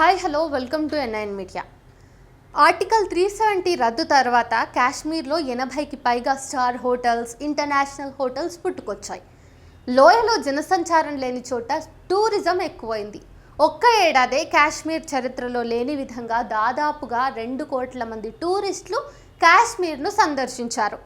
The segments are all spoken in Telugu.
Hi hello welcome to NIN media. Article 370 రద్దు తర్వాత కాశ్మీర్లో 80కి పైగా స్టార్ హోటల్స్, ఇంటర్నేషనల్ హోటల్స్ పుట్టుకొచ్చాయి. లోయలో జనసంచారం లేని చోట టూరిజం ఎక్కువైంది. ఒక్క ఏడాదే కాశ్మీర్ చరిత్రలో లేని విధంగా దాదాపుగా 2 కోట్ల మంది టూరిస్టులు కాశ్మీర్ను సందర్శించారు.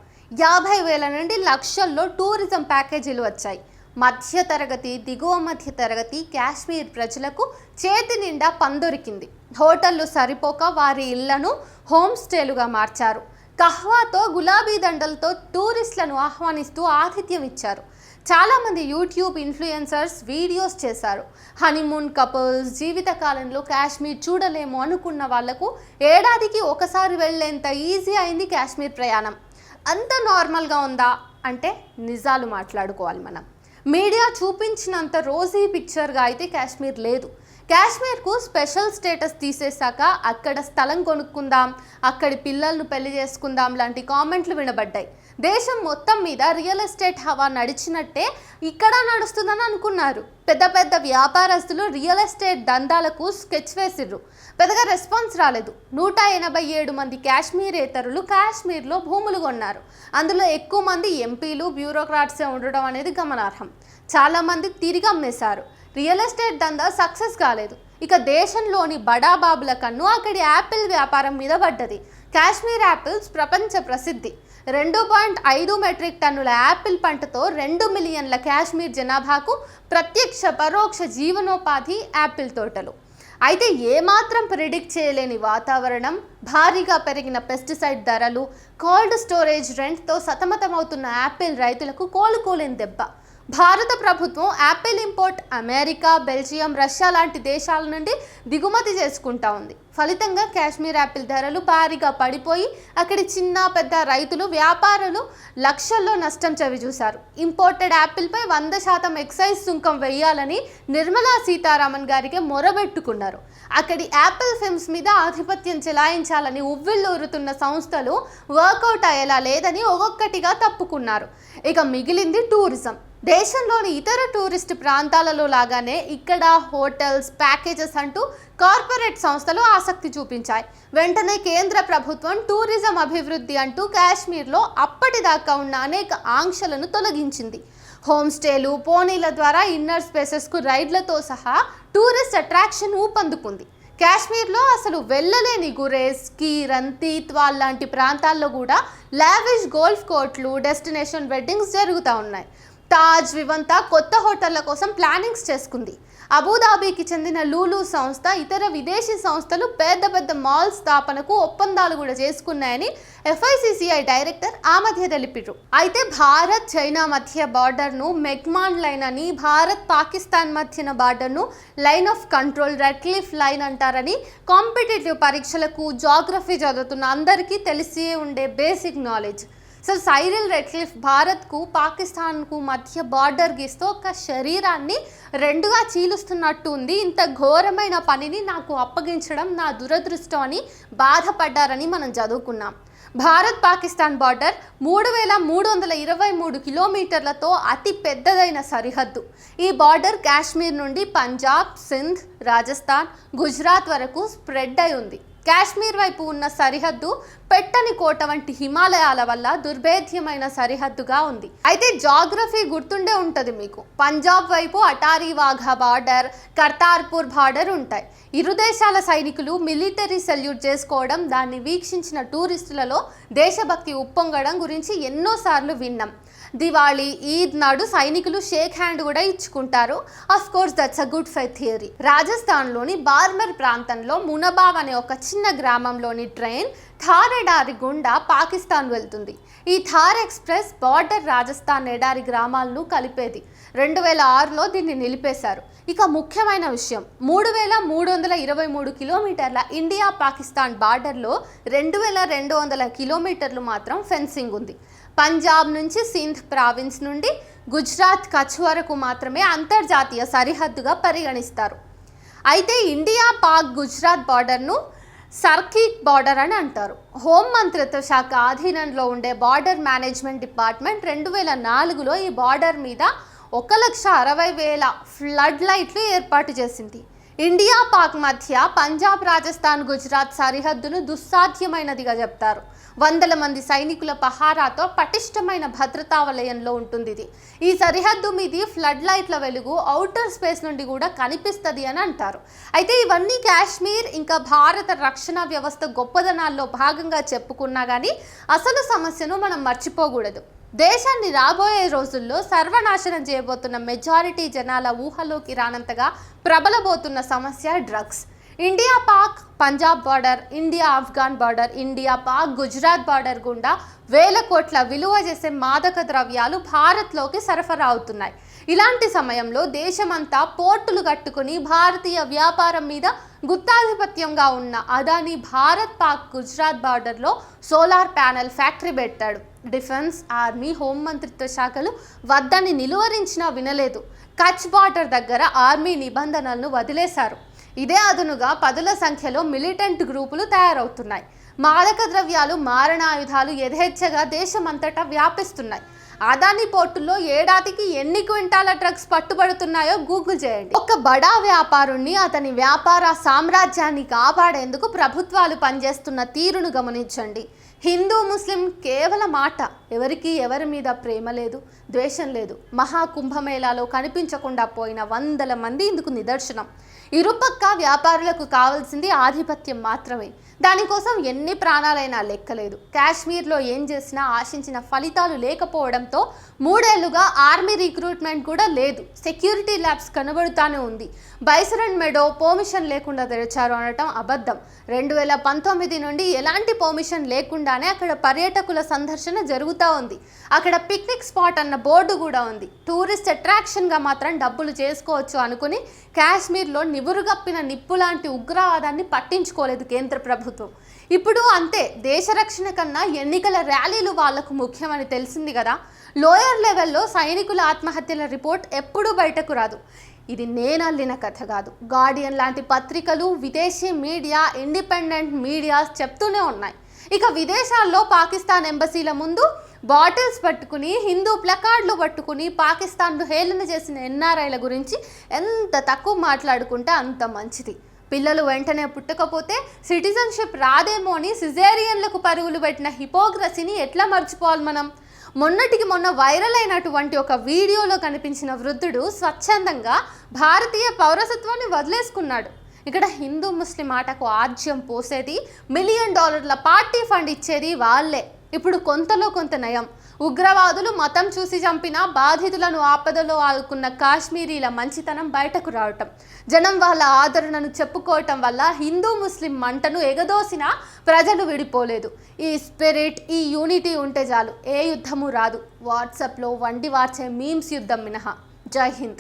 50,000 నుండి లక్షల్లో టూరిజం ప్యాకేజీలు వచ్చాయి. మధ్యతరగతి, దిగువ మధ్యతరగతి కాశ్మీర్ ప్రజలకు చేతి నిండా పందొరికింది. హోటళ్లు సరిపోక వారి ఇళ్లను హోమ్ స్టేలుగా మార్చారు. కహ్వాతో, గులాబీ దండలతో టూరిస్టులను ఆహ్వానిస్తూ ఆతిథ్యం ఇచ్చారు. చాలామంది యూట్యూబ్ ఇన్ఫ్లుయెన్సర్స్ వీడియోస్ చేశారు. హనీమూన్ కపుల్స్, జీవితకాలంలో కాశ్మీర్ చూడలేము అనుకున్న వాళ్లకు ఏడాదికి ఒకసారి వెళ్లేంత ఈజీ అయింది కాశ్మీర్ ప్రయాణం. అంత నార్మల్గా ఉందా అంటే నిజాలు మాట్లాడుకోవాలి మనం. మీడియా చూపించినంత రోజీ పిక్చర్గా అయితే కాశ్మీర్ లేదు. కాశ్మీర్కు స్పెషల్ స్టేటస్ తీసేశాక అక్కడ స్థలం కొనుక్కుందాం, అక్కడి పిల్లలను పెళ్లి చేసుకుందాం లాంటి కామెంట్లు వినబడ్డాయి. దేశం మొత్తం మీద రియల్ ఎస్టేట్ హవా నడిచినట్టే ఇక్కడ నడుస్తుందని అనుకున్నారు. పెద్ద పెద్ద వ్యాపారస్తులు రియల్ ఎస్టేట్ దందాలకు స్కెచ్ వేసిర్రు. పెద్దగా రెస్పాన్స్ రాలేదు. 187 మంది కాశ్మీరేతరులు కాశ్మీర్లో భూములు కొన్నారు. అందులో ఎక్కువ మంది ఎంపీలు, బ్యూరోక్రాట్సే ఉండడం అనేది గమనార్హం. చాలామంది తిరిగి అమ్మేశారు. రియల్ ఎస్టేట్ దందా సక్సెస్ కాలేదు. ఇక దేశంలోని బడాబాబుల కన్ను అక్కడి యాపిల్ వ్యాపారం మీద పడ్డది. కాశ్మీర్ యాపిల్స్ ప్రపంచ ప్రసిద్ధి. 2.5 మెట్రిక్ టన్నుల యాపిల్ పంటతో 2 మిలియన్ల కాశ్మీర్ జనాభాకు ప్రత్యక్ష పరోక్ష జీవనోపాధి యాపిల్ తోటలు. అయితే ఏమాత్రం ప్రిడిక్ట్ చేయలేని వాతావరణం, భారీగా పెరిగిన పెస్టిసైడ్ ధరలు, కోల్డ్ స్టోరేజ్ రెంట్తో సతమతమవుతున్న యాపిల్ రైతులకు కోలుకోలేని దెబ్బ. భారత ప్రభుత్వం Apple import America, Belgium, Russia లాంటి దేశాల నుండి దిగుమతి చేసుకుంటా ఉంది. ఫలితంగా కాశ్మీర్ యాపిల్ ధరలు భారీగా పడిపోయి అక్కడి చిన్న పెద్ద రైతులు, వ్యాపారులు లక్షల్లో నష్టం చవిచూశారు. ఇంపోర్టెడ్ యాపిల్పై 100% ఎక్సైజ్ సుంకం వేయాలని నిర్మలా సీతారామన్ గారికి మొరబెట్టుకున్నారు. అక్కడి యాపిల్ ఫిల్మ్స్ మీద ఆధిపత్యం చెలాయించాలని ఉవ్విళ్ళూరుతున్న సంస్థలు వర్కౌట్ అయ్యేలా లేదని ఒక్కొక్కటిగా తప్పుకున్నారు. ఇక మిగిలింది టూరిజం. దేశంలోని ఇతర టూరిస్ట్ ప్రాంతాలలో లాగానే ఇక్కడ హోటల్స్, ప్యాకేజెస్ అంటూ కార్పొరేట్ సంస్థలు ఆసక్తి చూపించాయి. వెంటనే కేంద్ర ప్రభుత్వం టూరిజం అభివృద్ధి అంటూ కాశ్మీర్లో అప్పటిదాకా ఉన్న అనేక ఆంక్షలను తొలగించింది. హోమ్ స్టేలు, పోనీల ద్వారా ఇన్నర్ స్పేసెస్కు రైడ్లతో సహా టూరిస్ట్ అట్రాక్షన్ ఊపందుకుంది. కాశ్మీర్లో అసలు వెళ్ళలేని గురేజ్, కీరన్, తీత్వాల్ లాంటి ప్రాంతాల్లో కూడా లావిష్ గోల్ఫ్ కోర్ట్లు, డెస్టినేషన్ వెడ్డింగ్స్ జరుగుతూ ఉన్నాయి. తాజ్, వివంతా కొత్త హోటళ్ల కోసం ప్లానింగ్స్ చేసుకుంది. అబుదాబీకి చెందిన లూలు సంస్థ, ఇతర విదేశీ సంస్థలు పెద్ద పెద్ద మాల్ స్థాపనకు ఒప్పందాలు కూడా చేసుకున్నాయని FICCI డైరెక్టర్ ఆ మధ్య తెలిపారు. అయితే భారత్, చైనా మధ్య బార్డర్ను మెగ్మాన్ లైన్ అని, భారత్ పాకిస్తాన్ మధ్యన బార్డర్ను line of control, Radcliffe line అంటారని కాంపిటేటివ్ పరీక్షలకు జాగ్రఫీ చదువుతున్న అందరికీ తెలిసే ఉండే basic knowledge. So Cyril Radcliffe భారత్కు, పాకిస్తాన్కు మధ్య బార్డర్ గీస్తూ ఒక శరీరాన్ని 2గా చీలుస్తున్నట్టు ఉంది. ఇంత ఘోరమైన పనిని నాకు అప్పగించడం నా దురదృష్టం అని బాధపడ్డారని మనం చదువుకున్నాం. భారత్ పాకిస్తాన్ బార్డర్ 3,323 కిలోమీటర్లతో అతి పెద్దదైన సరిహద్దు. ఈ బార్డర్ కాశ్మీర్ నుండి పంజాబ్, సింధ్, రాజస్థాన్, గుజరాత్ వరకు స్ప్రెడ్ అయి ఉంది. కాశ్మీర్ వైపు ఉన్న సరిహద్దు పెట్టని కోట వంటి హిమాలయాల వల్ల దుర్భేద్యమైన సరిహద్దుగా ఉంది. అయితే జాగ్రఫీ గుర్తుండే ఉంటుంది మీకు. పంజాబ్ వైపు అటారీ వాఘా బార్డర్, కర్తార్పూర్ బార్డర్ ఉంటాయి. ఇరు దేశాల సైనికులు మిలిటరీ సెల్యూట్ చేసుకోవడం, దాన్ని వీక్షించిన టూరిస్టులలో దేశభక్తి ఉప్పొంగడం గురించి ఎన్నోసార్లు విన్నాం. దివాళీ, ఈద్ నాడు సైనికులు షేక్ హ్యాండ్ కూడా ఇచ్చుకుంటారు. Of course that's a good fight theory. రాజస్థాన్లోని బార్మర్ ప్రాంతంలో మునబావ్ అనే ఒక చిన్న గ్రామంలోని ట్రైన్ థార్ ఎడారి గుండా పాకిస్తాన్ వెళ్తుంది. ఈ థార్ ఎక్స్ప్రెస్ బార్డర్ రాజస్థాన్ ఎడారి గ్రామాలను కలిపేది. 2006లో దీన్ని నిలిపేశారు. ఇక ముఖ్యమైన విషయం, 3,323 కిలోమీటర్ల ఇండియా పాకిస్తాన్ బార్డర్లో 2,200 కిలోమీటర్లు మాత్రం ఫెన్సింగ్ ఉంది. పంజాబ్ నుంచి సింధ్ ప్రావిన్స్ నుండి గుజరాత్, కచ్ వరకు మాత్రమే అంతర్జాతీయ సరిహద్దుగా పరిగణిస్తారు. అయితే ఇండియా పాక్ గుజరాత్ బార్డర్ను సర్కిక్ బార్డర్ అని అంటారు. హోం మంత్రిత్వ శాఖ ఆధీనంలో ఉండే బార్డర్ మేనేజ్మెంట్ డిపార్ట్మెంట్ 2004లో ఈ బార్డర్ మీద 1,60,000 ఫ్లడ్ లైట్లు ఏర్పాటు చేసింది. ఇండియా పాక్ మధ్య పంజాబ్, రాజస్థాన్, గుజరాత్ సరిహద్దును దుస్సాధ్యమైనదిగా చెప్తారు. వందల మంది సైనికుల పహారాతో పటిష్టమైన భద్రతా వలయంలో ఉంటుంది ఇది. ఈ సరిహద్దు మీది ఫ్లడ్ లైట్ల వెలుగు ఔటర్ స్పేస్ నుండి కూడా కనిపిస్తుంది అని అంటారు. అయితే ఇవన్నీ కాశ్మీర్ ఇంకా భారత రక్షణ వ్యవస్థ గొప్పదనాల్లో భాగంగా చెప్పుకున్నా కానీ అసలు సమస్యను మనం మర్చిపోకూడదు. దేశాన్ని రాబోయే రోజుల్లో సర్వనాశనం చేయబోతున్న మెజారిటీ జనాల ఊహలోకి రానంతగా ప్రబలబోతున్న సమస్య drugs. India Pak Punjab border, India Afghan border, India Pak Gujarat border గుండా వేల కోట్ల విలువ చేసే మాదక ద్రవ్యాలు భారత్లోకి సరఫరా అవుతున్నాయి. ఇలాంటి సమయంలో దేశమంతా పోర్టులు కట్టుకుని భారతీయ వ్యాపారం మీద గుత్తాధిపత్యంగా ఉన్న అదానీ భారత్ పాక్ గుజరాత్ బార్డర్లో సోలార్ ప్యానెల్ ఫ్యాక్టరీ పెట్టాడు. డిఫెన్స్, ఆర్మీ, హోంమంత్రిత్వ శాఖలు వద్దని నిలువరించినా వినలేదు. కచ్ బార్డర్ దగ్గర ఆర్మీ నిబంధనలను వదిలేశారు. ఇదే అదునుగా పదుల సంఖ్యలో మిలిటెంట్ గ్రూపులు తయారవుతున్నాయి. మాదక ద్రవ్యాలు, మారణాయుధాలు యథేచ్ఛగా దేశమంతటా వ్యాపిస్తున్నాయి. అదానీ పోర్టుల్లో ఏడాదికి ఎన్ని క్వింటాల డ్రగ్స్ పట్టుబడుతున్నాయో గూగుల్ చేయండి. ఒక బడా వ్యాపారుణ్ణి, అతని వ్యాపార సామ్రాజ్యాన్ని కాపాడేందుకు ప్రభుత్వాలు పనిచేస్తున్న తీరును గమనించండి. హిందూ ముస్లిం కేవలం మాట, ఎవరికి ఎవరి మీద ప్రేమ లేదు, ద్వేషం లేదు. మహాకుంభమేళాలో కనిపించకుండా పోయిన వందల మంది ఇందుకు నిదర్శనం. ఇరుపక్క వ్యాపారులకు కావాల్సింది ఆధిపత్యం మాత్రమే. దానికోసం ఎన్ని ప్రాణాలైనా లెక్కలేదు. కాశ్మీర్లో ఏం చేసినా ఆశించిన ఫలితాలు లేకపోవడంతో 3 ఏళ్లుగా ఆర్మీ రిక్రూట్మెంట్ కూడా లేదు. సెక్యూరిటీ ల్యాబ్స్ కనబడుతూనే ఉంది. బైసరన్ మెడో పర్మిషన్ లేకుండా తెరిచారు అనటం అబద్ధం. 2019 నుండి ఎలాంటి పర్మిషన్ లేకుండానే అక్కడ పర్యాటకుల సందర్శన జరుగుతూ ఉంది. అక్కడ పిక్నిక్ స్పాట్ అన్న బోర్డు కూడా ఉంది. టూరిస్ట్ అట్రాక్షన్గా మాత్రం డబ్బులు చేసుకోవచ్చు అనుకుని కాశ్మీర్లో నివురుగప్పిన నిప్పు లాంటి ఉగ్రవాదాన్ని పట్టించుకోలేదు కేంద్ర ప్రభుత్వం. ఇప్పుడు అంతే, దేశ రక్షణ కన్నా ఎన్నికల ర్యాలీలు వాళ్లకు ముఖ్యమని తెలిసింది కదా. లోయర్ లెవెల్లో సైనికుల ఆత్మహత్యల రిపోర్ట్ ఎప్పుడూ బయటకు రాదు. ఇది నేనల్లిన కథ కాదు. గార్డియన్ లాంటి పత్రికలు, విదేశీ మీడియా, ఇండిపెండెంట్ మీడియాస్ చెప్తూనే ఉన్నాయి. ఇక విదేశాల్లో పాకిస్తాన్ ఎంబసీల ముందు బాటిల్స్ పట్టుకుని, హిందూ ప్లకార్డులు పట్టుకుని పాకిస్తాన్ను హేళన చేసిన ఎన్ఆర్ఐల గురించి ఎంత తక్కువ మాట్లాడుకుంటే అంత మంచిది. పిల్లలు వెంటనే పుట్టకపోతే సిటిజన్షిప్ రాదేమో అని సిజేరియన్లకు పరుగులు పెట్టిన హిపోక్రసీని ఎట్లా మర్చిపోవాలి మనం? మొన్నటికి మొన్న వైరల్ అయినటువంటి ఒక వీడియోలో కనిపించిన వృద్ధుడు స్వచ్ఛందంగా భారతీయ పౌరసత్వాన్ని వదిలేసుకున్నాడు. ఇక్కడ హిందూ ముస్లిం ఆటకు ఆజ్యం పోసేది, $1 మిలియన్ పార్టీ ఫండ్ ఇచ్చేది వాళ్ళే. ఇప్పుడు కొంతలో కొంత నయం. ఉగ్రవాదులు మతం చూసి చంపిన, బాధితులను ఆపదలో ఆదుకున్న కాశ్మీరీల మంచితనం బయటకు రావటం, జనం వాళ్ళ ఆదరణను చెప్పుకోవటం వల్ల హిందూ ముస్లిం మంటను ఎగదోసిన ప్రజలు విడిపోలేదు. ఈ స్పిరిట్, ఈ యూనిటీ ఉంటే చాలు, ఏ యుద్ధము రాదు. వాట్సాప్లో వండి వార్చే మీమ్స్ యుద్ధం మినహా. జై హింద్.